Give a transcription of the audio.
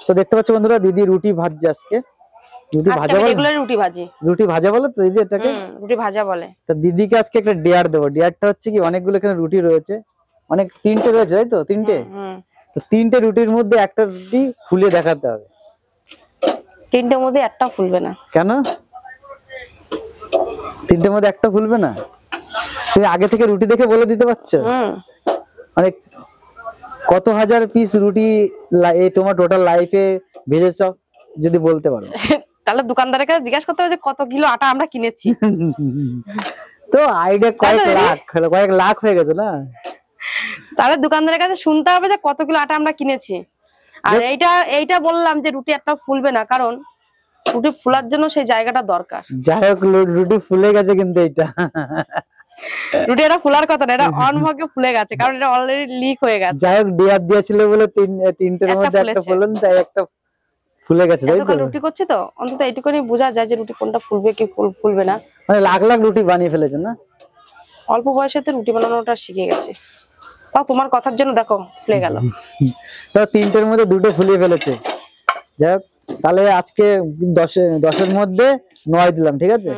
তো দেখতে পাচ্ছ বন্ধুরা, দিদি রুটি ভাজছে আজকে। রুটি ভাজা বলে, রেগুলার রুটি ভাজি। রুটি ভাজা বলে তো দিদি এটাকে? রুটি ভাজা বলে। তো দিদিকে আজকে একটা ডেয়ার দেবো। ডেয়ারটা হচ্ছে কি, অনেকগুলো এখানে রুটি রয়েছে, অনেক 3টে রয়েছে তাই তো? 3টে। তো 3টে রুটির মধ্যে একটা রুটি ফুলিয়ে দেখাতে হবে। 3টের মধ্যে একটা ফুলবে না কেন? 3টের মধ্যে একটা ফুলবে না? তুমি আগে থেকে রুটি দেখে বলে দিতে পারছো? মানে কত হাজার পিস রুটি এই তোমার টোটাল লাইফে ভেজেছ যদি বলতে পারো? তাহলে দোকানদারের কাছে জিজ্ঞাসা করতে হবে যে কত কিলো আটা আমরা কিনেছি। তো আইডিয়া কয়েক লাখ হয়ে গেছে না? তাহলে দোকানদারের কাছে শুনতে হবে যে কত কিলো আটা আমরা কিনেছি। আর এইটা বললাম যে রুটি একটা ফুলবে না, কারণ রুটি ফুলার জন্য সেই জায়গাটা দরকার। যাই হোক, রুটি ফুলে গেছে কিন্তু এইটা রুটি এটা ফুলার কথা না, এটা অনভাগে ফুলে গেছে, কারণ এটা অলরেডি লিক হয়ে গেছে। যাই হোক, ডেয়ার দিয়েছিল বলে 3টের মধ্যে একটা ফুলন, তাই একটা ফুলে গেছে তাই তো? রুটি করছে তো অন্তত এইটুকুনি বোঝা যায় যে রুটি কোনটা ফুলবে কি ফুলবে না। মানে লাখ লাখ রুটি বানিয়ে ফেলেছে না? অল্প বয়সেতে রুটি বানানোটা শিখে গেছে। তাও তোমার কথার জন্য দেখো ফুলে গেল। তো 3টের মধ্যে 2টে ফুলিয়ে ফেলেছে। যাই হোক, তাহলে আজকে 10-এর মধ্যে 9 দিলাম, ঠিক আছে?